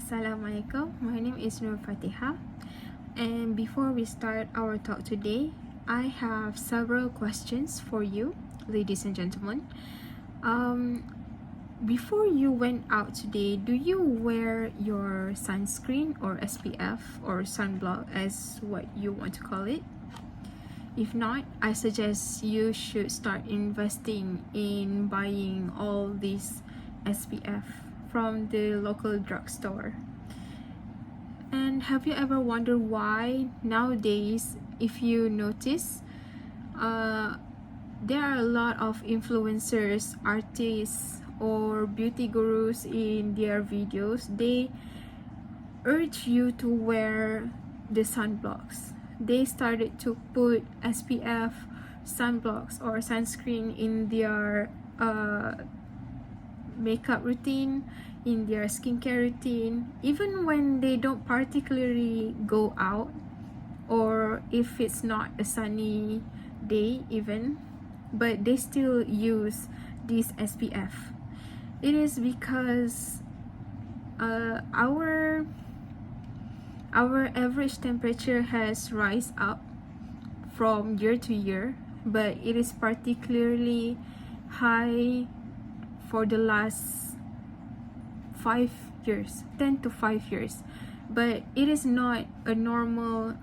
Assalamualaikum, my name is Nurul Fatehah, and before we start our talk today, I have several questions for you, ladies and gentlemen. Before you went out today, do you wear your sunscreen or SPF or sunblock as what you want to call it? If not, I suggest you should start investing in buying all these SPF from the local drugstore. And have you ever wondered why nowadays, if you notice, there are a lot of influencers, artists, or beauty gurus in their videos. They urge you to wear the sunblocks. They started to put SPF, sunblocks, or sunscreen in their makeup routine, in their skincare routine, even when they don't particularly go out, or if it's not a sunny day even, but they still use this SPF. It is because our average temperature has rise up from year to year, but it is particularly high for the last 5 years, 10 to 5 years. But it is not a normal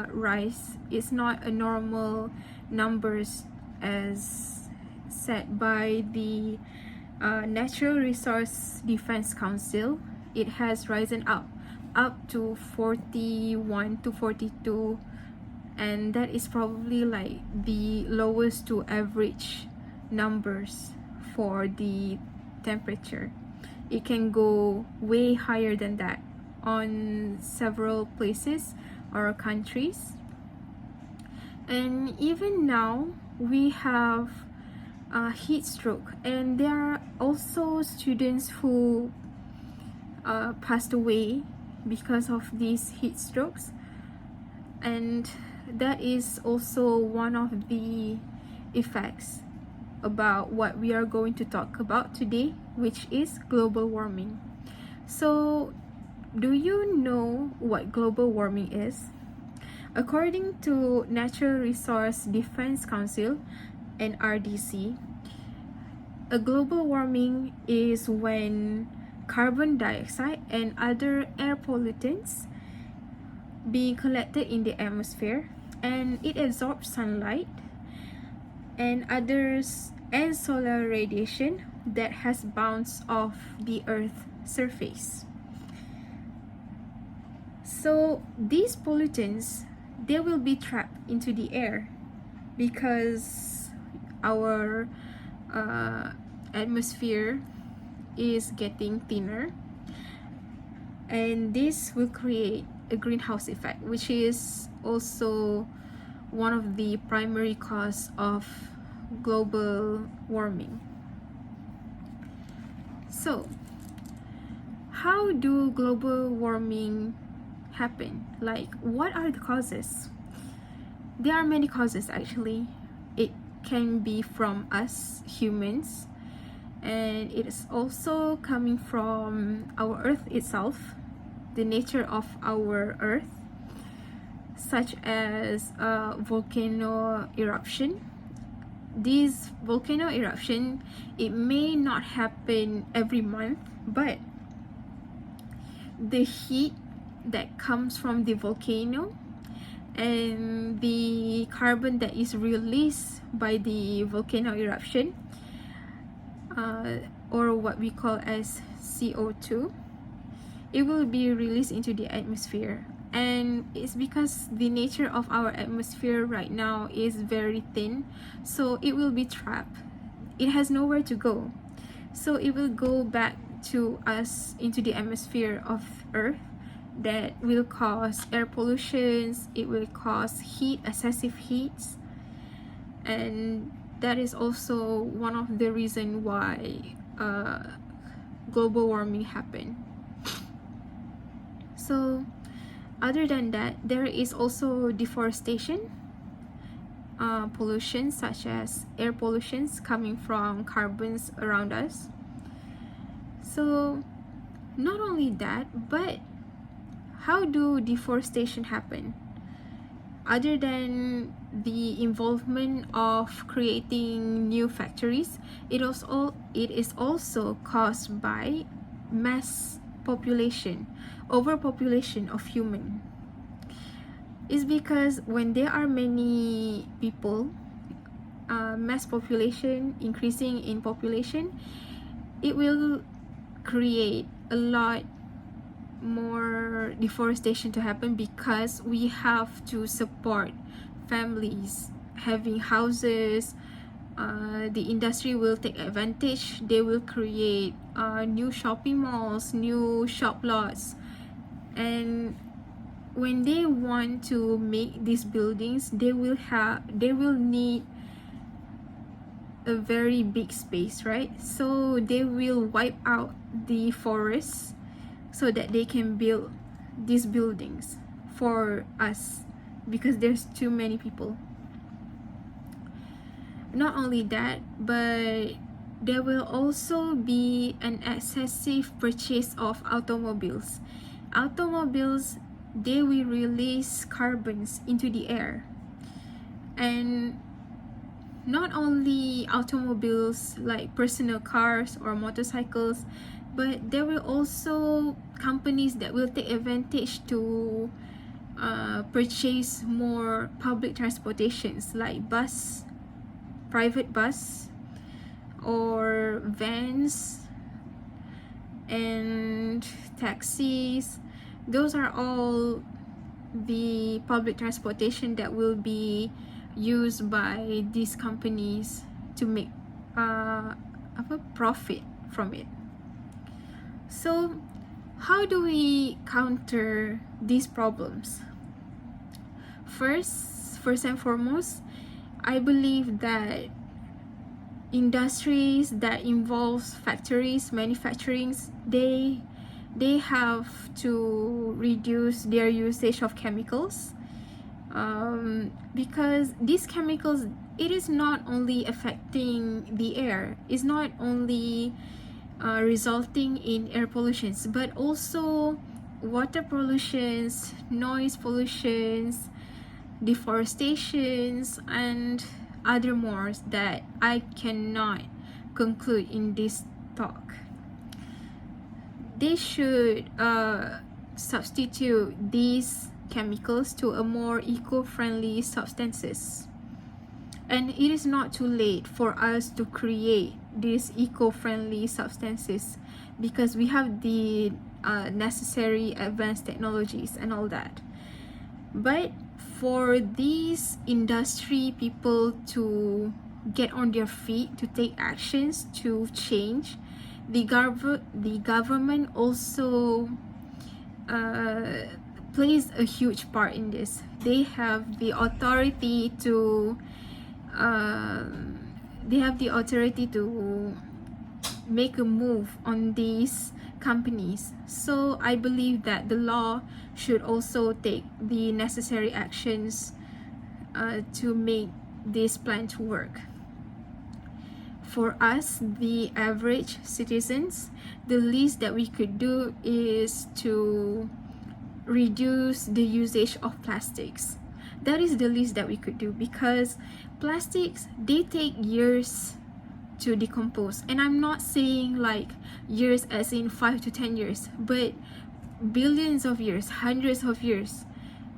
rise. It's not a normal numbers as set by the Natural Resource Defense Council. It has risen up to 41 to 42, and that is probably like the lowest to average numbers for the temperature. It can go way higher than that on several places or countries. And even now we have heat stroke, and there are also students who passed away because of these heat strokes, and that is also one of the effects about what we are going to talk about today, which is global warming. So, do you know what global warming is? According to Natural Resource Defense Council, NRDC, a global warming is when carbon dioxide and other air pollutants being collected in the atmosphere, and it absorbs sunlight and others and solar radiation that has bounced off the Earth's surface. So these pollutants, they will be trapped into the air because our atmosphere is getting thinner, and this will create a greenhouse effect, which is also one of the primary cause of global warming. So, how do global warming happen? Like, what are the causes? There are many causes actually. It can be from us humans, and it is also coming from our Earth itself, the nature of our Earth, such as volcano eruption. This volcano eruption, it may not happen every month, but the heat that comes from the volcano and the carbon that is released by the volcano eruption, or what we call as CO2, it will be released into the atmosphere. And it's because the nature of our atmosphere right now is very thin, so it will be trapped. It has nowhere to go, so it will go back to us into the atmosphere of Earth. That will cause air pollutions, it will cause heat, excessive heats, and that is also one of the reasons why global warming happened. So other than that, there is also deforestation, pollution such as air pollutions coming from carbons around us. So Not only that, but how do deforestation happen? Other than the involvement of creating new factories, it is also caused by mass population, overpopulation of human. It's because when there are many people, mass population, increasing in population, it will create a lot more deforestation to happen, because we have to support families having houses. The industry will take advantage. They will create new shopping malls, new shop lots, and when they want to make these buildings, they will need a very big space, right? So they will wipe out the forests so that they can build these buildings for us, because there's too many people. Not only that, but there will also be an excessive purchase of automobiles. Automobiles, they will release carbons into the air. And not only automobiles like personal cars or motorcycles, but there will also companies that will take advantage to purchase more public transportations like bus, private bus, or vans and taxis. Those are all the public transportation that will be used by these companies to make a profit from it. So how do we counter these problems? First and foremost, I believe that industries that involves factories, manufacturing, they have to reduce their usage of chemicals, because these chemicals, it is not only affecting the air, it's not only resulting in air pollutions, but also water pollutions, noise pollutions, deforestations, and other more that I cannot conclude in this talk. They should substitute these chemicals to a more eco-friendly substances. And it is not too late for us to create these eco-friendly substances, because we have the necessary advanced technologies and all that. But for these industry people to get on their feet, to take actions to change, the government also plays a huge part in this. They have the authority to make a move on these companies. So I believe that the law should also take the necessary actions to make this plan to work. For us, the average citizens, the least that we could do is to reduce the usage of plastics. That is the least that we could do, because plastics, they take years to decompose. And I'm not saying like years as in 5 to 10 years, but billions of years, hundreds of years.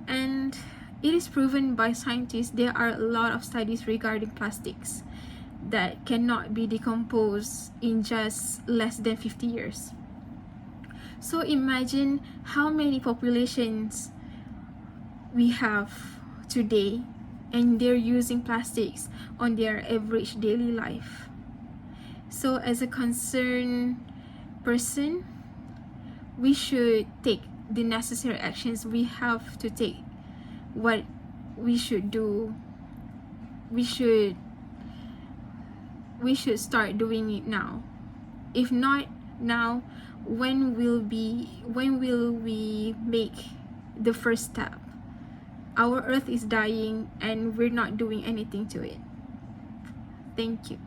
And it is proven by scientists. There are a lot of studies regarding plastics that cannot be decomposed in just less than 50 years. So imagine how many populations we have today, and they're using plastics on their average daily life. So as a concerned person, we should take the necessary actions. We have to take what we should do. We should start doing it now. If not now, when will we make the first step? Our earth is dying and we're not doing anything to it. Thank you.